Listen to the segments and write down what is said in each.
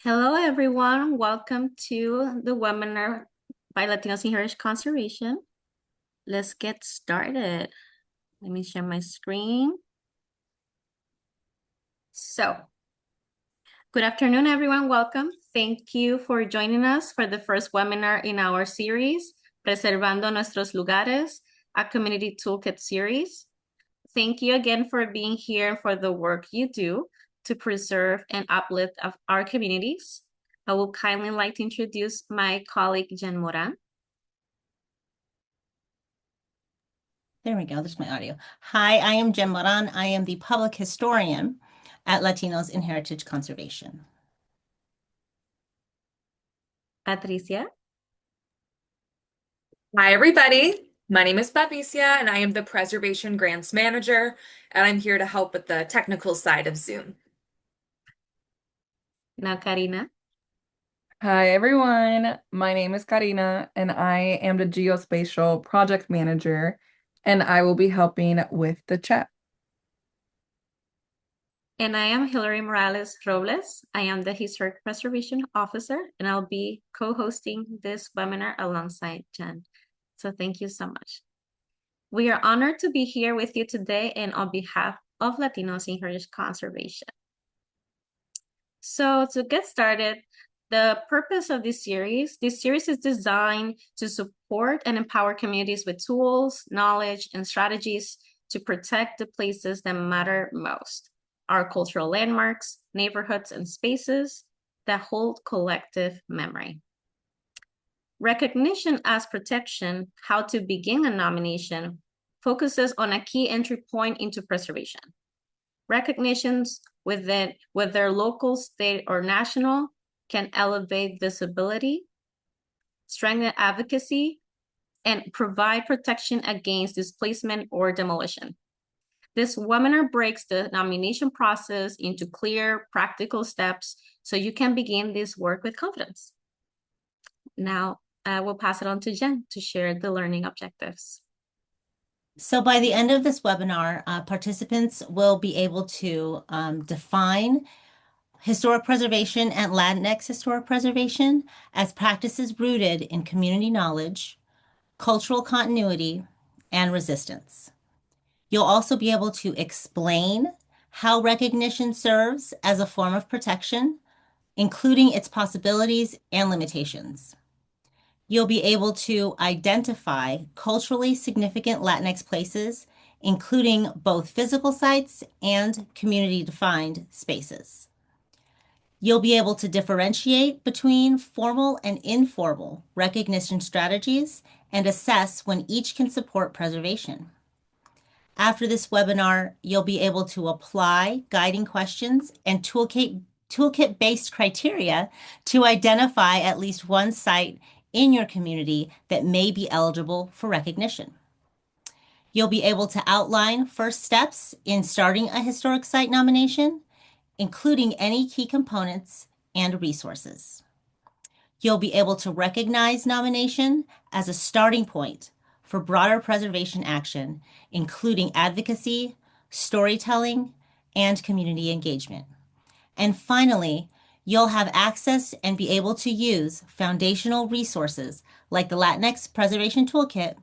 Hello, everyone. Welcome to the webinar by Latinos in Heritage Conservation. Let's get started. Let me share my screen. Good afternoon, everyone. Welcome. Thank you for joining us for the first webinar in our series, Preservando Nuestros Lugares, a community toolkit series. Thank you again for being here and for the work you do to preserve and uplift of our communities. I would kindly like to introduce my colleague, Jen Moran. There we go. There's my audio. Hi, I am Jen Moran. I am the public historian at Latinos in Heritage Conservation. Patricia. Hi, everybody. My name is Patricia, and I am the Preservation Grants Manager, and I'm here to help with the technical side of Zoom. Now, Karina. Hi everyone, my name is Karina and I am the Geospatial Project Manager and I will be helping with the chat. And I am Hilary Morales Robles. I am the Historic Preservation Officer, and I'll be co-hosting this webinar alongside Jen. So thank you so much. We are honored to be here with you today and on behalf of Latinos in Heritage Conservation. So to get started, the purpose of this series is designed to support and empower communities with tools, knowledge, and strategies to protect the places that matter most, our cultural landmarks, neighborhoods, and spaces that hold collective memory. Recognition as protection, how to begin a nomination, focuses on a key entry point into preservation. Recognitions whether local, state, or national can elevate visibility, strengthen advocacy, and provide protection against displacement or demolition. This webinar breaks the nomination process into clear, practical steps so you can begin this work with confidence. Now, I will pass it on to Jen to share the learning objectives. So by the end of this webinar, participants will be able to define historic preservation and Latinx historic preservation as practices rooted in community knowledge, cultural continuity, and resistance. You'll also be able to explain how recognition serves as a form of protection, including its possibilities and limitations. You'll be able to identify culturally significant Latinx places, including both physical sites and community-defined spaces. You'll be able to differentiate between formal and informal recognition strategies and assess when each can support preservation. After this webinar, you'll be able to apply guiding questions and toolkit-based criteria to identify at least one site in your community that may be eligible for recognition. You'll be able to outline first steps in starting a historic site nomination, including any key components and resources. You'll be able to recognize nomination as a starting point for broader preservation action, including advocacy, storytelling, and community engagement. And finally, you'll have access and be able to use foundational resources like the Latinx Preservation Toolkit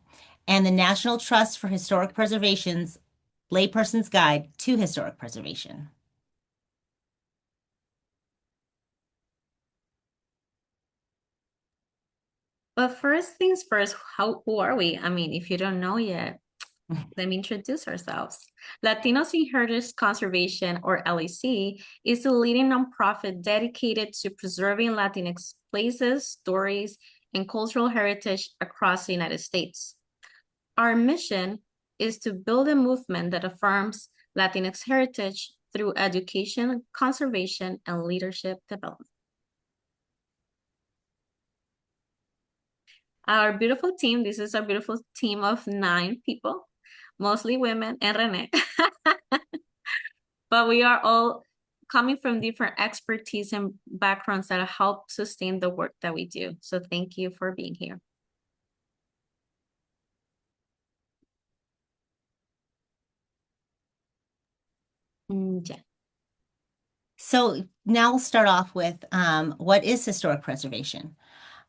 and the National Trust for Historic Preservation's Layperson's Guide to Historic Preservation. But first things first, who are we? I mean, if you don't know yet, let me introduce ourselves. Latinos in Heritage Conservation, or LEC, is a leading nonprofit dedicated to preserving Latinx places, stories, and cultural heritage across the United States. Our mission is to build a movement that affirms Latinx heritage through education, conservation, and leadership development. Our beautiful team, this is a beautiful team of 9 people, mostly women and Renee. But we are all coming from different expertise and backgrounds that help sustain the work that we do. So thank you for being here. Yeah. So now we'll start off with what is historic preservation?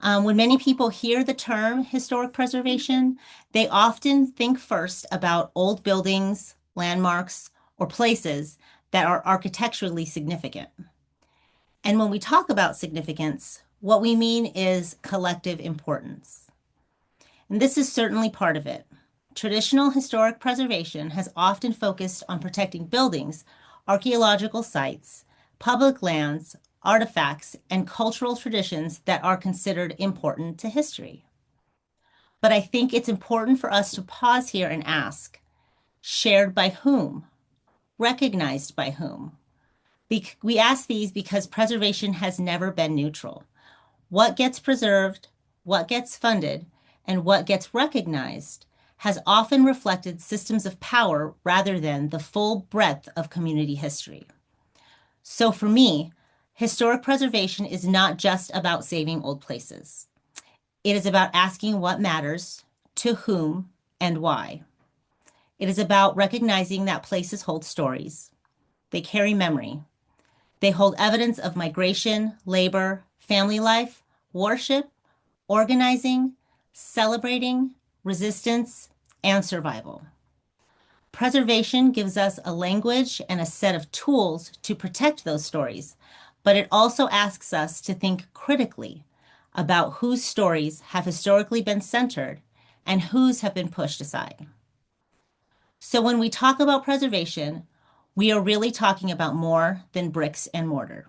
When many people hear the term historic preservation, they often think first about old buildings, landmarks, or places that are architecturally significant. And when we talk about significance, what we mean is collective importance. And this is certainly part of it. Traditional historic preservation has often focused on protecting buildings, archaeological sites, public lands, artifacts, and cultural traditions that are considered important to history. But I think it's important for us to pause here and ask, shared by whom? Recognized by whom? We ask these because preservation has never been neutral. What gets preserved, what gets funded, and what gets recognized has often reflected systems of power rather than the full breadth of community history. So for me, historic preservation is not just about saving old places. It is about asking what matters, to whom, and why. It is about recognizing that places hold stories. They carry memory. They hold evidence of migration, labor, family life, worship, organizing, celebrating, resistance, and survival. Preservation gives us a language and a set of tools to protect those stories, but it also asks us to think critically about whose stories have historically been centered and whose have been pushed aside. So when we talk about preservation, we are really talking about more than bricks and mortar.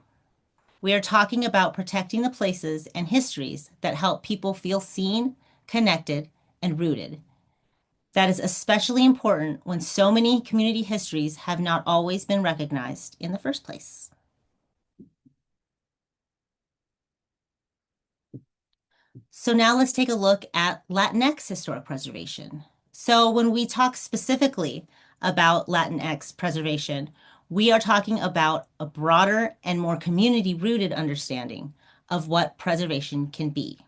We are talking about protecting the places and histories that help people feel seen, connected, and rooted. That is especially important when so many community histories have not always been recognized in the first place. So now let's take a look at Latinx historic preservation. So when we talk specifically about Latinx preservation, we are talking about a broader and more community-rooted understanding of what preservation can be.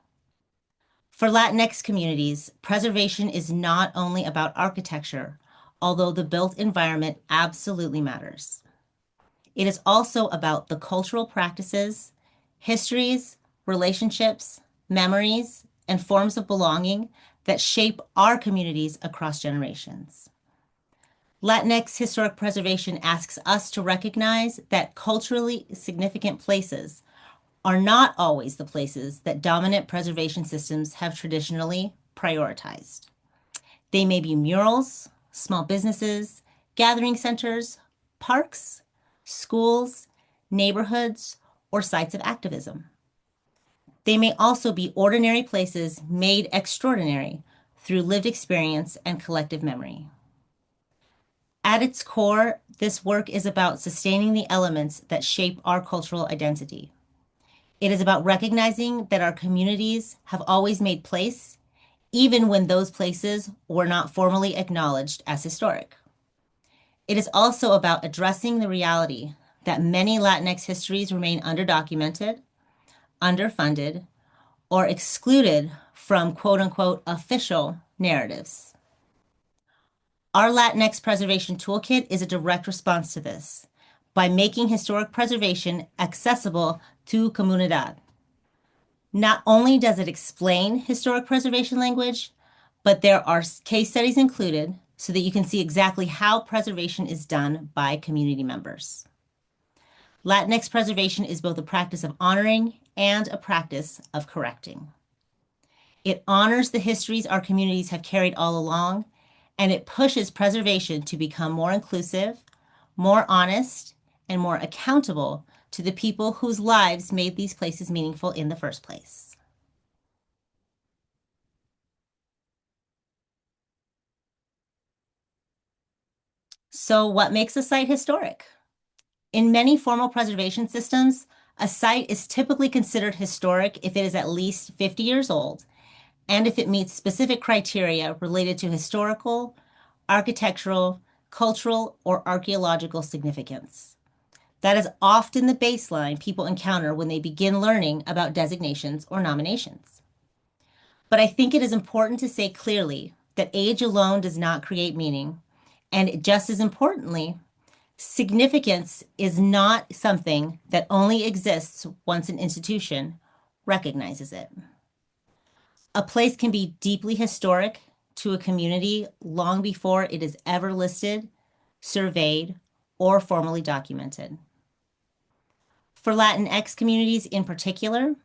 For Latinx communities, preservation is not only about architecture, although the built environment absolutely matters. It is also about the cultural practices, histories, relationships, memories, and forms of belonging that shape our communities across generations. Latinx historic preservation asks us to recognize that culturally significant places are not always the places that dominant preservation systems have traditionally prioritized. They may be murals, small businesses, gathering centers, parks, schools, neighborhoods, or sites of activism. They may also be ordinary places made extraordinary through lived experience and collective memory. At its core, this work is about sustaining the elements that shape our cultural identity. It is about recognizing that our communities have always made place, even when those places were not formally acknowledged as historic. It is also about addressing the reality that many Latinx histories remain underdocumented, underfunded, or excluded from quote-unquote official narratives. Our Latinx Preservation Toolkit is a direct response to this by making historic preservation accessible to comunidad. Not only does it explain historic preservation language, but there are case studies included so that you can see exactly how preservation is done by community members. Latinx preservation is both a practice of honoring and a practice of correcting. It honors the histories our communities have carried all along, and it pushes preservation to become more inclusive, more honest, and more accountable to the people whose lives made these places meaningful in the first place. So what makes a site historic? In many formal preservation systems, a site is typically considered historic if it is at least 50 years old and if it meets specific criteria related to historical, architectural, cultural, or archaeological significance. That is often the baseline people encounter when they begin learning about designations or nominations. But I think it is important to say clearly that age alone does not create meaning, and just as importantly, Significance is not something that only exists once an institution recognizes it. A place can be deeply historic to a community long before it is ever listed, surveyed, or formally documented. For Latinx communities in particular,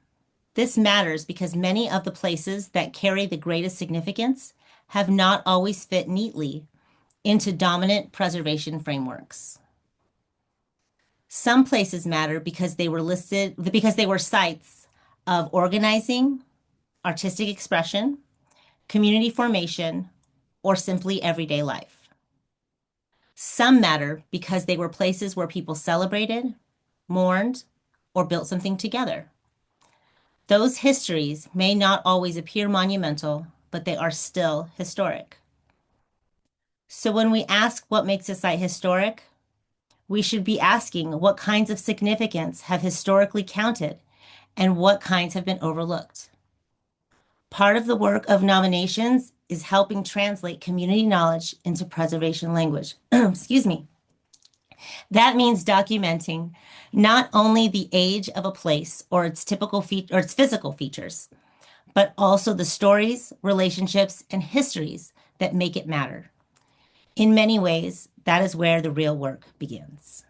this matters because many of the places that carry the greatest significance have not always fit neatly into dominant preservation frameworks. Some places matter because they were sites of organizing, artistic expression, community formation, or simply everyday life. Some matter because they were places where people celebrated, mourned, or built something together. Those histories may not always appear monumental, but they are still historic. So when we ask what makes a site historic, we should be asking what kinds of significance have historically counted and what kinds have been overlooked. Part of the work of nominations is helping translate community knowledge into preservation language. Excuse me. That means documenting not only the age of a place or its physical features, but also the stories, relationships, and histories that make it matter. In many ways, that is where the real work begins.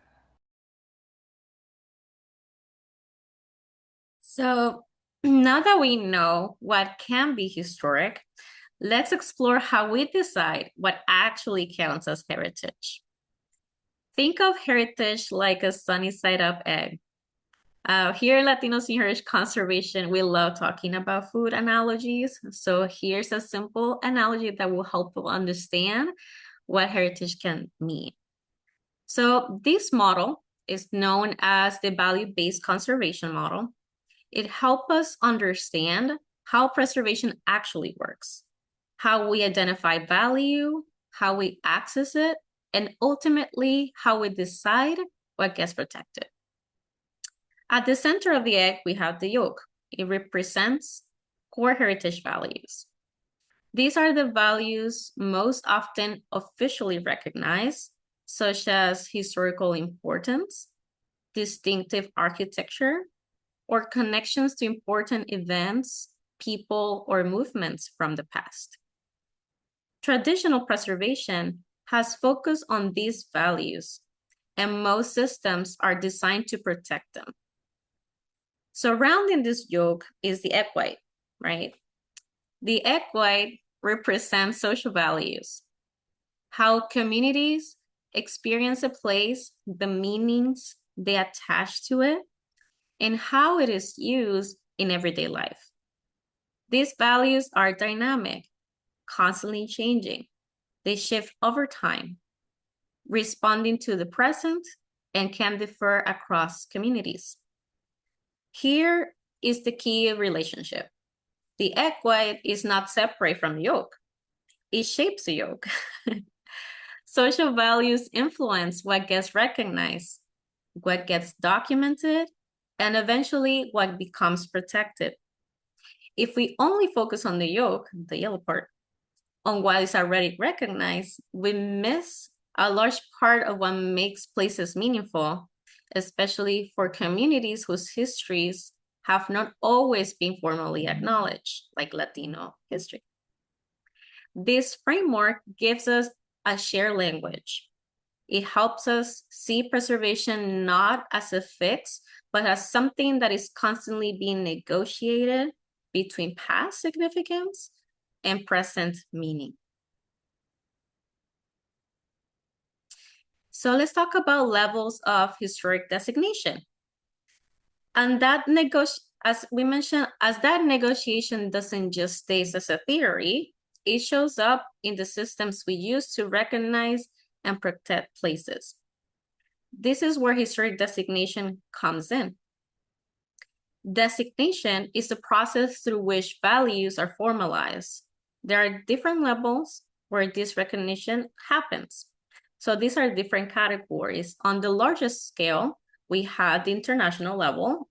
So now that we know what can be historic, let's explore how we decide what actually counts as heritage. Think of heritage like a sunny side up egg. Here at Latinos in Heritage Conservation, we love talking about food analogies. So here's a simple analogy that will help you understand what heritage can mean. So this model is known as the value-based conservation model. It helps us understand how preservation actually works, how we identify value, how we access it, and ultimately how we decide what gets protected. At the center of the egg, we have the yolk. It represents core heritage values. These are the values most often officially recognized, such as historical importance, distinctive architecture, or connections to important events, people, or movements from the past. Traditional preservation has focused on these values, and most systems are designed to protect them. Surrounding this yolk is the egg white, right? The egg white represents social values, how communities experience a place, the meanings they attach to it, and how it is used in everyday life. These values are dynamic, constantly changing. They shift over time, responding to the present, and can differ across communities. Here is the key relationship. The egg white is not separate from the yolk. It shapes the yolk. Social values influence what gets recognized, what gets documented, and eventually what becomes protected. If we only focus on the yolk, the yellow part, on what is already recognized, we miss a large part of what makes places meaningful, especially for communities whose histories have not always been formally acknowledged, like Latino history. This framework gives us a shared language. It helps us see preservation not as a fix, but as something that is constantly being negotiated between past significance and present meaning. So let's talk about levels of historic designation. And that as we mentioned, as that negotiation doesn't just stay as a theory, it shows up in the systems we use to recognize and protect places. This is where historic designation comes in. Designation is the process through which values are formalized. There are different levels where this recognition happens. So these are different categories. On the largest scale, we have the international level.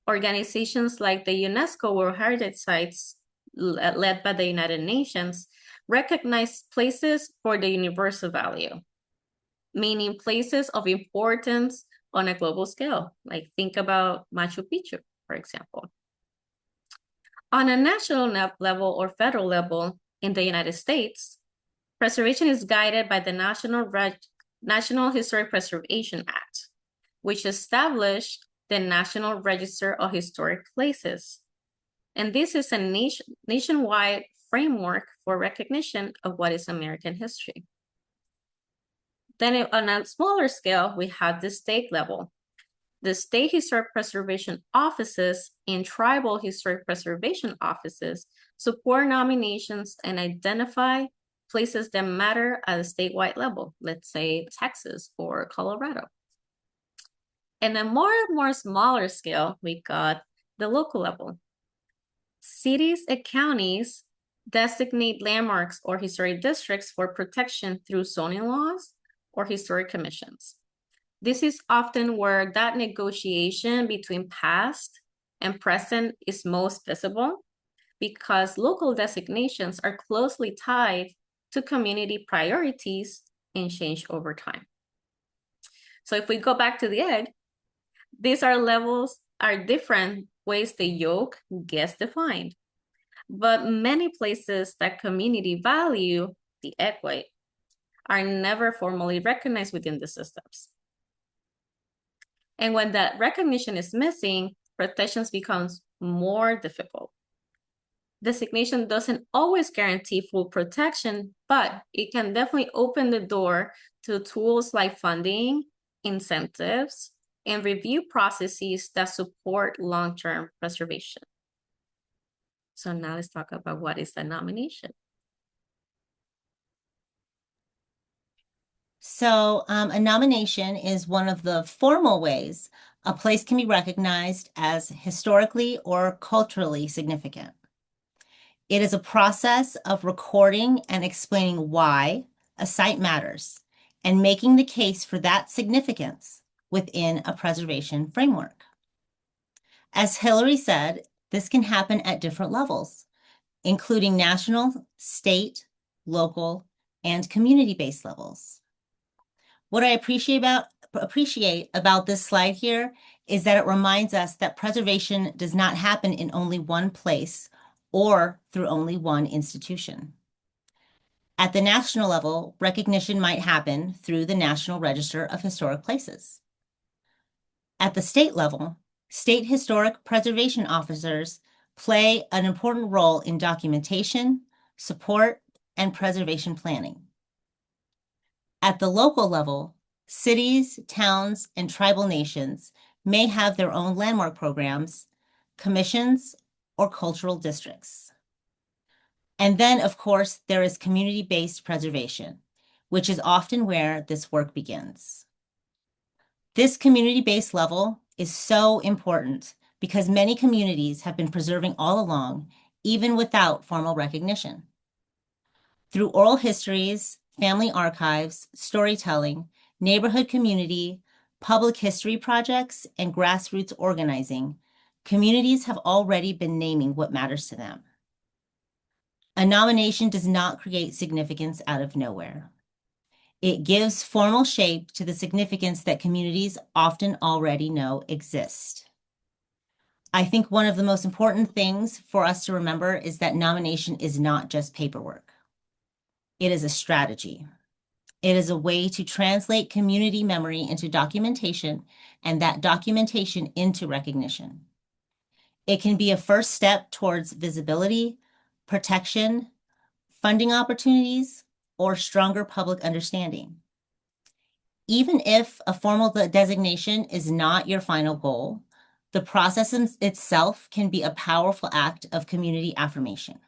Organizations like the UNESCO World Heritage Sites, led by the United Nations, recognize places for the universal value. meaning places of importance on a global scale. Like think about Machu Picchu, for example. On a national level or federal level in the United States, preservation is guided by the National Historic Preservation Act, which established the National Register of Historic Places. And this is a nationwide framework for recognition of what is American history. Then on a smaller scale, we have the state level. The state historic preservation offices and tribal historic preservation offices support nominations and identify places that matter at a statewide level, let's say Texas or Colorado. And a more smaller scale, we got the local level. Cities and counties designate landmarks or historic districts for protection through zoning laws or historic commissions. This is often where that negotiation between past and present is most visible because local designations are closely tied to community priorities and change over time. So if we go back to the egg, these are different ways the yolk gets defined. But many places that community value the egg white are never formally recognized within the systems. And when that recognition is missing, protections becomes more difficult. Designation doesn't always guarantee full protection, but it can definitely open the door to tools like funding, incentives, and review processes that support long-term preservation. So now let's talk about what is a nomination. So a nomination is one of the formal ways a place can be recognized as historically or culturally significant. It is a process of recording and explaining why a site matters and making the case for that significance within a preservation framework. As Hillary said, this can happen at different levels, including national, state, local, and community-based levels. What I appreciate about this slide here is that it reminds us that preservation does not happen in only one place or through only one institution. At the national level, recognition might happen through the National Register of Historic Places. At the state level, state historic preservation officers play an important role in documentation, support, and preservation planning. At the local level, cities, towns, and tribal nations may have their own landmark programs, commissions, or cultural districts. And then, of course, there is community-based preservation, which is often where this work begins. This community-based level is so important because many communities have been preserving all along, even without formal recognition. Through oral histories, family archives, storytelling, neighborhood community, public history projects, and grassroots organizing, communities have already been naming what matters to them. A nomination does not create significance out of nowhere. It gives formal shape to the significance that communities often already know exists. I think one of the most important things for us to remember is that nomination is not just paperwork. It is a strategy. It is a way to translate community memory into documentation and that documentation into recognition. It can be a first step towards visibility, protection, funding opportunities, or stronger public understanding. Even if a formal designation is not your final goal, the process itself can be a powerful act of community affirmation.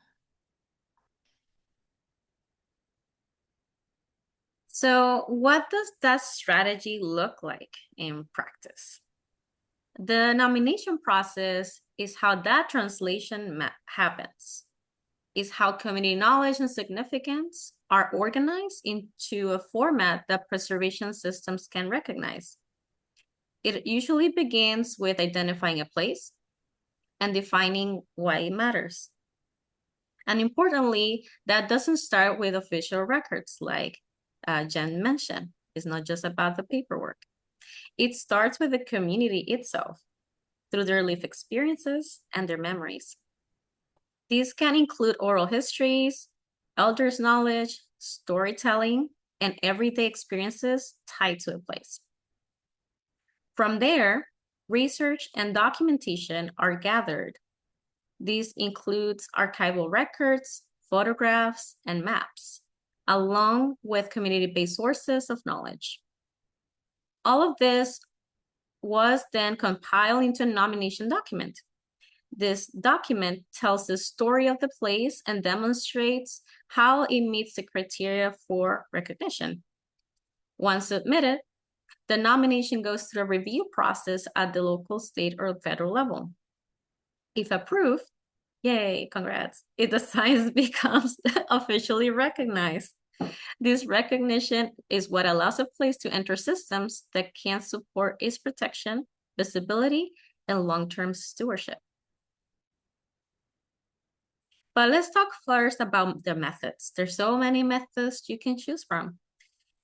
So what does that strategy look like in practice? The nomination process is how that translation happens. Is how community knowledge and significance are organized into a format that preservation systems can recognize. It usually begins with identifying a place and defining why it matters. And importantly, that doesn't start with official records like Jen mentioned. It's not just about the paperwork. It starts with the community itself, through their lived experiences and their memories. These can include oral histories, elders' knowledge, storytelling, and everyday experiences tied to a place. From there, research and documentation are gathered. This includes archival records, photographs, and maps, along with community-based sources of knowledge. All of this was then compiled into a nomination document. This document tells the story of the place and demonstrates how it meets the criteria for recognition. Once submitted, the nomination goes through a review process at the local, state, or federal level. If approved, yay, congrats, the science becomes officially recognized. This recognition is what allows a place to enter systems that can support its protection, visibility, and long-term stewardship. But let's talk first about the methods. There's so many methods you can choose from.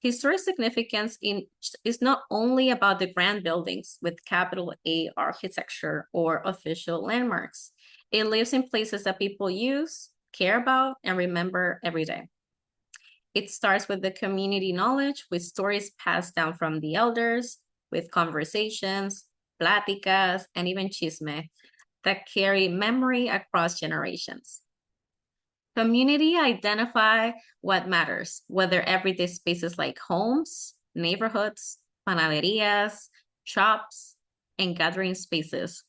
Historic significance is not only about the grand buildings with capital A architecture or official landmarks. It lives in places that people use, care about, and remember every day. It starts with the community knowledge, with stories passed down from the elders, with conversations, pláticas, and even chisme that carry memory across generations. Community identify what matters, whether everyday spaces like homes, neighborhoods, panaderias, shops, and gathering spaces.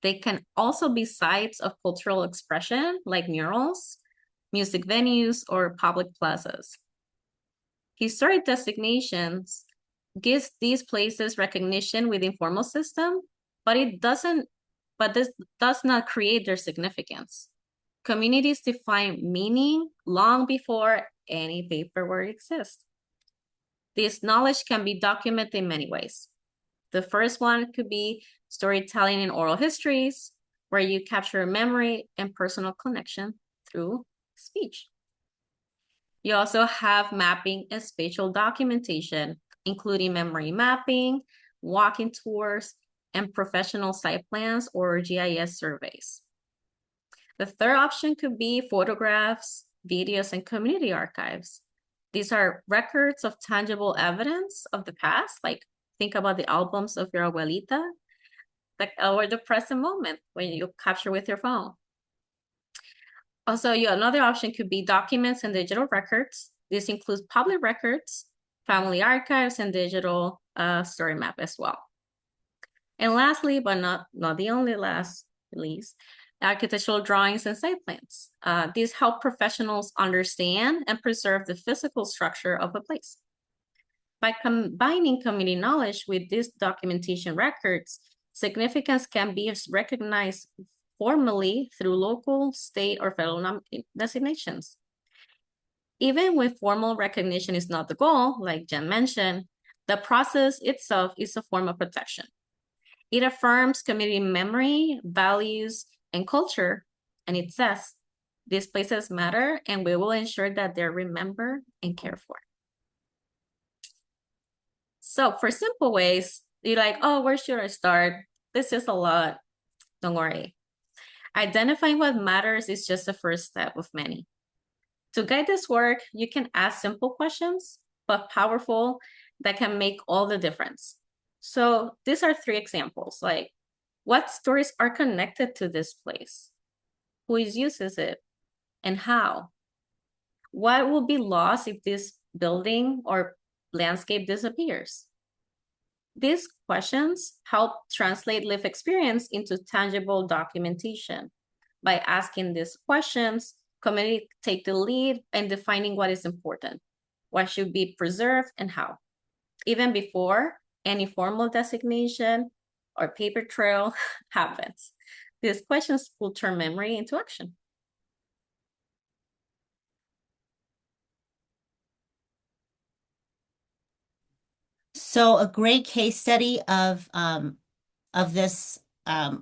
They can also be sites of cultural expression like murals, music venues, or public plazas. Historic designations gives these places recognition with informal system, but this does not create their significance. Communities define meaning long before any paperwork exists. This knowledge can be documented in many ways. The first one could be storytelling in oral histories, where you capture memory and personal connection through speech. You also have mapping and spatial documentation, including memory mapping, walking tours, and professional site plans or GIS surveys. The third option could be photographs, videos, and community archives. These are records of tangible evidence of the past, like think about the albums of your abuelita, or the present moment when you capture with your phone. Also, another option could be documents and digital records. This includes public records, family archives, and digital story map as well. And lastly, but not the only least, architectural drawings and site plans. These help professionals understand and preserve the physical structure of a place. By combining community knowledge with these documentation records, significance can be recognized formally through local, state, or federal designations. Even when formal recognition is not the goal, like Jen mentioned, the process itself is a form of protection. It affirms community memory, values, and culture, and it says, these places matter, and we will ensure that they're remembered and cared for. So for simple ways, you're like, oh, where should I start? This is a lot. Don't worry. Identifying what matters is just the first step of many. To guide this work, you can ask simple questions, but powerful, that can make all the difference. So these are 3 examples, like what stories are connected to this place? Who uses it and how? What will be lost if this building or landscape disappears? These questions help translate lived experience into tangible documentation. By asking these questions, community take the lead in defining what is important, what should be preserved, and how. Even before any formal designation or paper trail happens, these questions will turn memory into action. So a great case study of this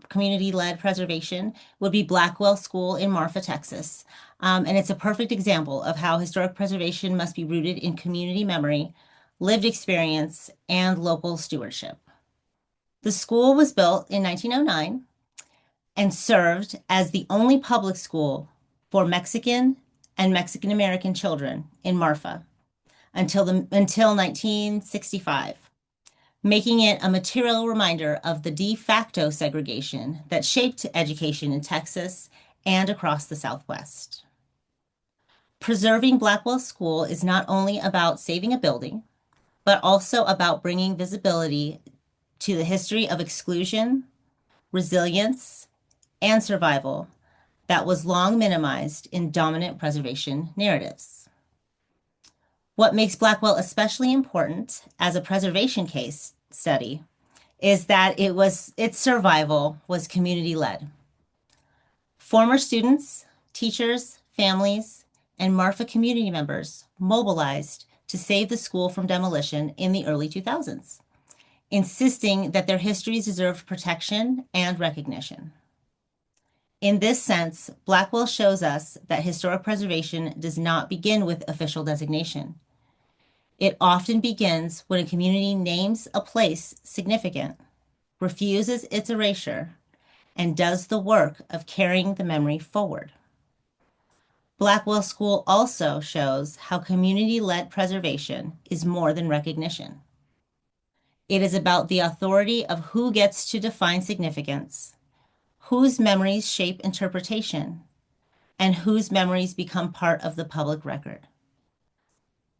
community-led preservation would be Blackwell School in Marfa, Texas. And it's a perfect example of how historic preservation must be rooted in community memory, lived experience, and local stewardship. The school was built in 1909 and served as the only public school for Mexican and Mexican American children in Marfa until 1965, making it a material reminder of the de facto segregation that shaped education in Texas and across the Southwest. Preserving Blackwell School is not only about saving a building, but also about bringing visibility to the history of exclusion, resilience, and survival that was long minimized in dominant preservation narratives. What makes Blackwell especially important as a preservation case study is that its survival was community-led. Former students, teachers, families, and Marfa community members mobilized to save the school from demolition in the early 2000s, insisting that their histories deserved protection and recognition. In this sense, Blackwell shows us that historic preservation does not begin with official designation. It often begins when a community names a place significant, refuses its erasure, and does the work of carrying the memory forward. Blackwell School also shows how community-led preservation is more than recognition. It is about the authority of who gets to define significance, whose memories shape interpretation, and whose memories become part of the public record.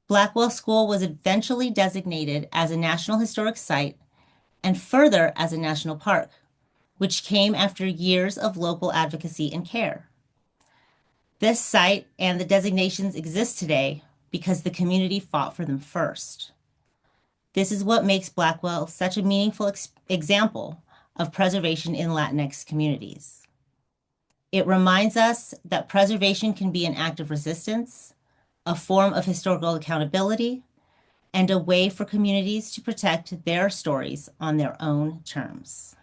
Blackwell School was eventually designated as a National Historic Site and further as a national park, which came after years of local advocacy and care. This site and the designations exist today because the community fought for them first. This is what makes Blackwell such a meaningful example of preservation in Latinx communities. It reminds us that preservation can be an act of resistance, a form of historical accountability, and a way for communities to protect their stories on their own terms.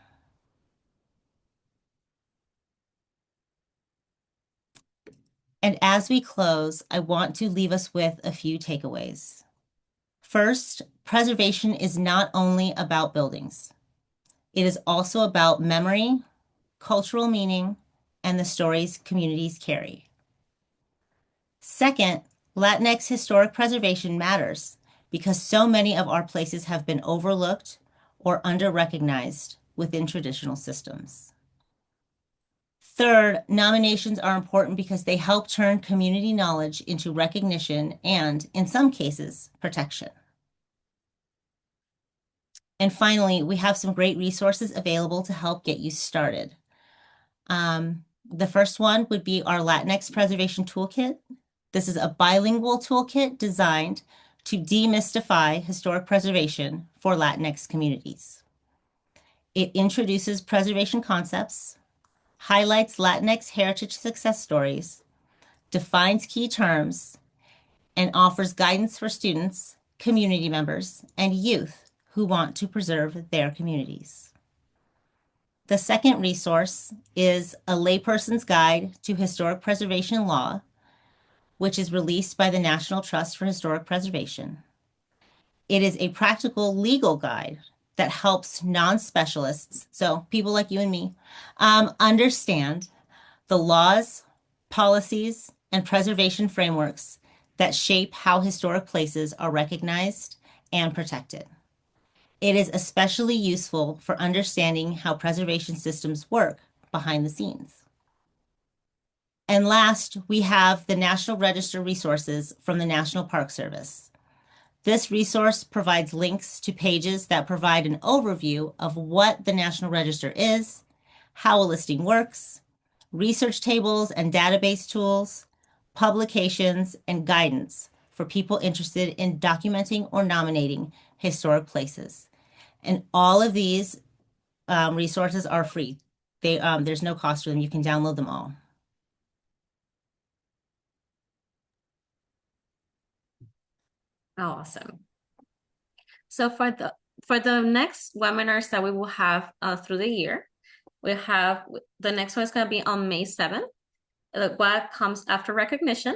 And as we close, I want to leave us with a few takeaways. First, preservation is not only about buildings. It is also about memory, cultural meaning, and the stories communities carry. Second, Latinx historic preservation matters because so many of our places have been overlooked or under-recognized within traditional systems. Third, nominations are important because they help turn community knowledge into recognition and, in some cases, protection. And finally, we have some great resources available to help get you started. The first one would be our Latinx Preservation Toolkit. This is a bilingual toolkit designed to demystify historic preservation for Latinx communities. It introduces preservation concepts, highlights Latinx heritage success stories, defines key terms, and offers guidance for students, community members, and youth who want to preserve their communities. The second resource is a layperson's guide to historic preservation law, which is released by the National Trust for Historic Preservation. It is a practical legal guide that helps non-specialists, so people like you and me, understand the laws, policies, and preservation frameworks that shape how historic places are recognized and protected. It is especially useful for understanding how preservation systems work behind the scenes. And last, we have the National Register resources from the National Park Service. This resource provides links to pages that provide an overview of what the National Register is, how a listing works, research tables and database tools, publications, and guidance for people interested in documenting or nominating historic places. And all of these resources are free. There's no cost to them. You can download them all. Awesome. So for the next webinars that we will have through the year, we have the next one is going to be on May 7th. What comes after recognition?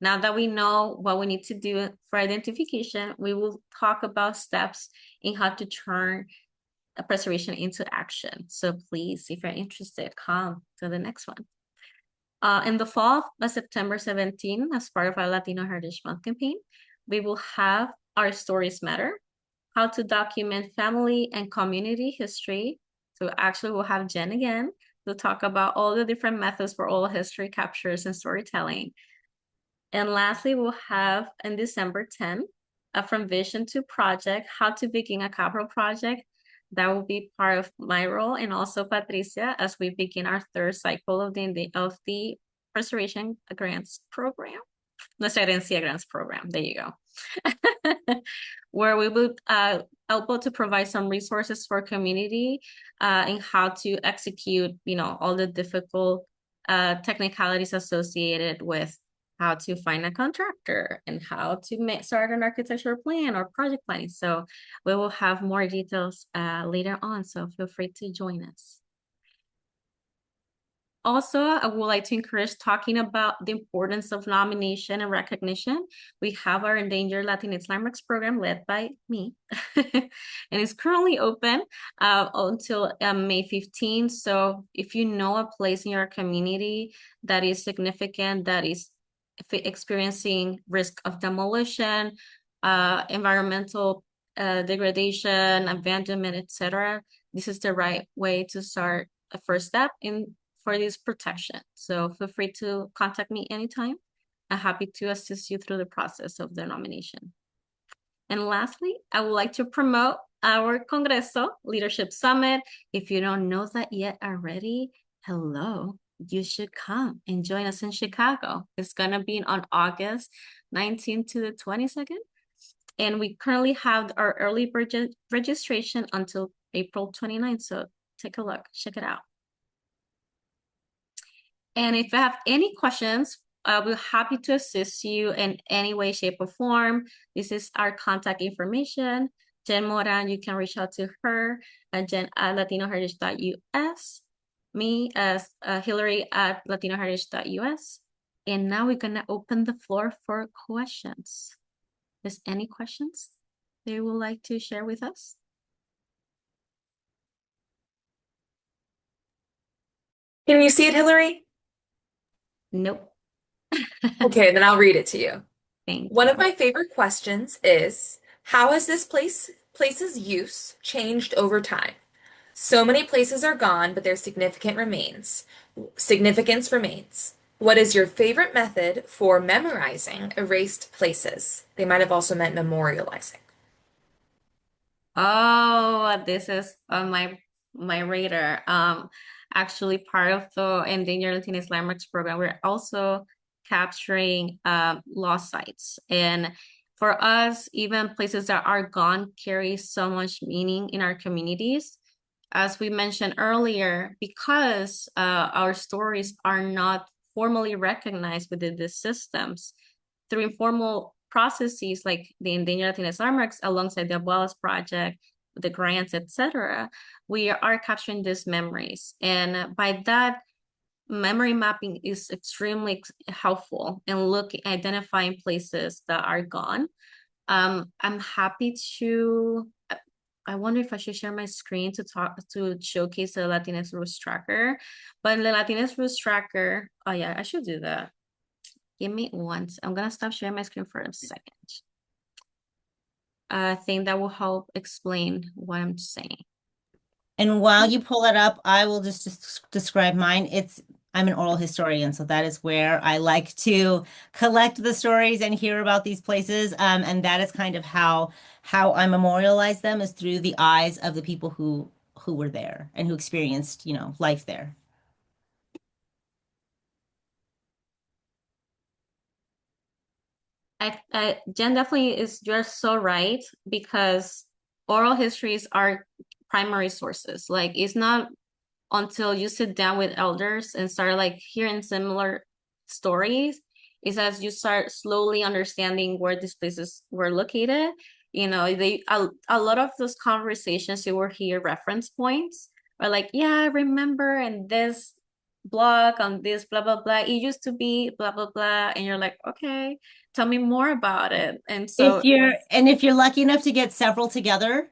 Now that we know what we need to do for identification, we will talk about steps in how to turn a preservation into action. So please, if you're interested, come to the next one. In the fall of September 17, as part of our Latino Heritage Month campaign, we will have Our Stories Matter, how to document family and community history. So actually we'll have Jen again to talk about all the different methods for oral history captures and storytelling. And lastly, we'll have on December 10, From Vision to Project, how to begin a capital project. That will be part of my role and also Patricia as we begin our third cycle of the Preservation Grants Program. The Herencia Grants Program. There you go. Where we will able to provide some resources for community in how to execute, all the difficult technicalities associated with how to find a contractor and how to start an architectural plan or project planning. So we will have more details later on, so feel free to join us. Also, I would like to encourage talking about the importance of nomination and recognition. We have our Endangered Latinx Landmarks program led by me, and it's currently open until May 15. So if you know a place in your community that is significant, that is experiencing risk of demolition, environmental degradation, abandonment, etc., this is the right way to start a first step for this protection. So feel free to contact me anytime. I'm happy to assist you through the process of the nomination. And lastly, I would like to promote our Congreso Leadership Summit. If you don't know that yet already, hello, you should come and join us in Chicago. It's gonna be on August 19th to the 22nd. And we currently have our early registration until April 29th. So take a look, check it out. And if you have any questions, we're happy to assist you in any way, shape, or form. This is our contact information. Jen Moran, you can reach out to her at Jen at latinoheritage.us, me as Hillary at latinoheritage.us. And now we're gonna open the floor for questions. Is any questions they would like to share with us? Can you see it, Hillary? Nope. Okay, then I'll read it to you. Thank One you. of my favorite questions is, how has this place's use changed over time? So many places are gone, but their significance remains. What is your favorite method for memorizing erased places? They might have also meant memorializing. Oh, this is on my radar. Actually, part of the Endangered Latinx Landmarks program, we're also capturing lost sites. And for us, even places that are gone carry so much meaning in our communities. As we mentioned earlier, because our stories are not formally recognized within the systems, through informal processes like the Endangered Latinx Landmarks alongside the Abuelas Project, the grants, etc., we are capturing these memories. And by that, memory mapping is extremely helpful in identifying places that are gone. I'm happy to, I wonder if I should share my screen to showcase the Latinx Roots Tracker. But the Latinx Roots Tracker, oh yeah, I should do that. Give me once. I'm gonna stop sharing my screen for a second. I think that will help explain what I'm saying. And while you pull it up, I will just describe mine. I'm an oral historian, so that is where I like to collect the stories and hear about these places. And that is kind of how I memorialize them, is through the eyes of the people who were there and who experienced, life there. Jen definitely is, you're so right, because oral histories are primary sources. Like, it's not until you sit down with elders and start like hearing similar stories, is as you start slowly understanding where these places were located. A lot of those conversations you will hear reference points are like, yeah, I remember, and this blog on this blah blah blah. It used to be blah blah blah, and you're like, okay, tell me more about it. And so If you're lucky enough to get several together,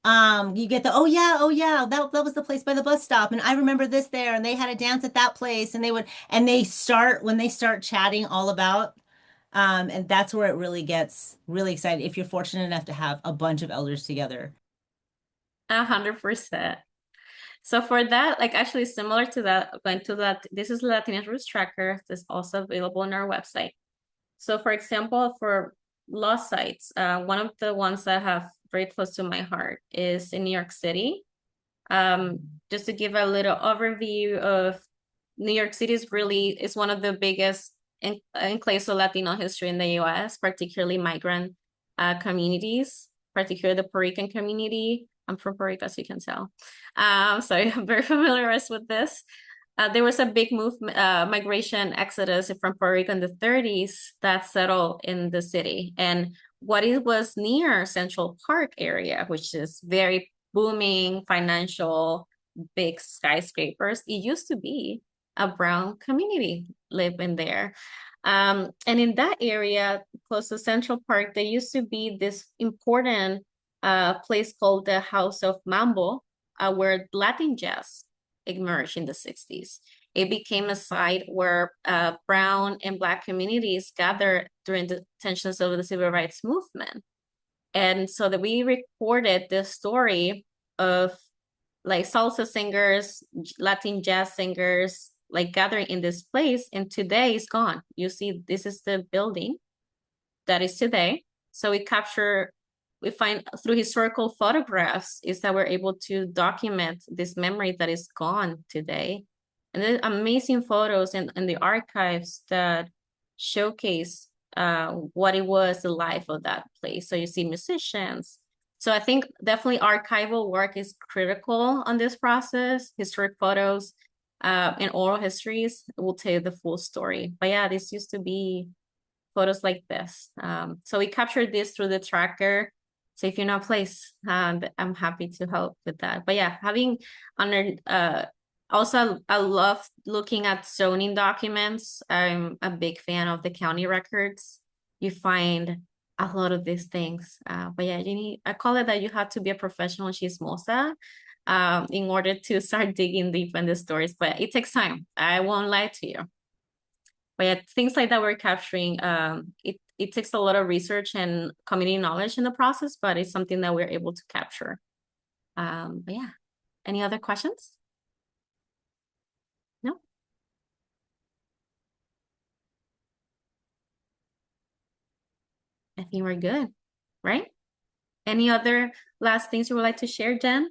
you get the oh yeah, that was the place by the bus stop, and I remember this there, and they had a dance at that place, and they start when they start chatting all about, and that's where it really gets really exciting if you're fortunate enough to have a bunch of elders together. 100%. So for that, like actually similar to that, going to that, this is Latinos Roots Tracker. That's also available on our website. So for example, for lost sites, one of the ones that I have very close to my heart is in New York City. Just to give a little overview of New York City is one of the biggest enclaves of Latino history in the US, particularly migrant communities, particularly the Puerto Rican community. I'm from Puerto Rico, as you can tell. So I'm very familiarized with this. There was a big migration exodus from Puerto Rico in the 30s that settled in the city. And what it was near Central Park area, which is very booming, financial, big skyscrapers, it used to be a brown community living there. And in that area, close to Central Park, there used to be this important place called the House of Mambo, where Latin jazz emerged in the 60s. It became a site where brown and Black communities gathered during the tensions of the civil rights movement. And so that we recorded the story of like salsa singers, Latin jazz singers, like gathering in this place. And today it's gone. You see, this is the building that is today. So we find through historical photographs is that we're able to document this memory that is gone today. And there's amazing photos in the archives that showcase what it was, the life of that place. So you see musicians. So I think definitely archival work is critical on this process. Historic photos and oral histories will tell you the full story. But yeah, this used to be photos like this. So we captured this through the tracker. So if you know a place, I'm happy to help with that. But yeah, having under also I love looking at zoning documents. I'm a big fan of the county records. You find a lot of these things. But yeah, I call it that you have to be a professional chismosa in order to start digging deep in the stories. But it takes time. I won't lie to you. But yeah, things like that we're capturing, it takes a lot of research and community knowledge in the process, but it's something that we're able to capture. But yeah, any other questions? No? I think we're good, right? Any other last things you would like to share, Jen?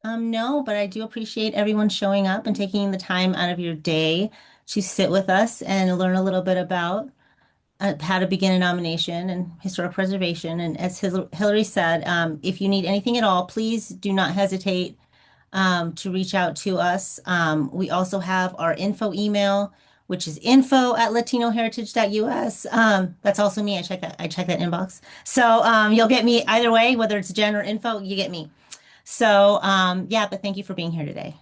No, but I do appreciate everyone showing up and taking the time out of your day to sit with us and learn a little bit about how to begin a nomination and historic preservation. And as Hillary said, if you need anything at all, please do not hesitate to reach out to us. We also have our info email, which is info@latinoheritage.us. That's also me. I check that inbox. So you'll get me either way, whether it's Jen or info, you get me. So yeah, but thank you for being here today.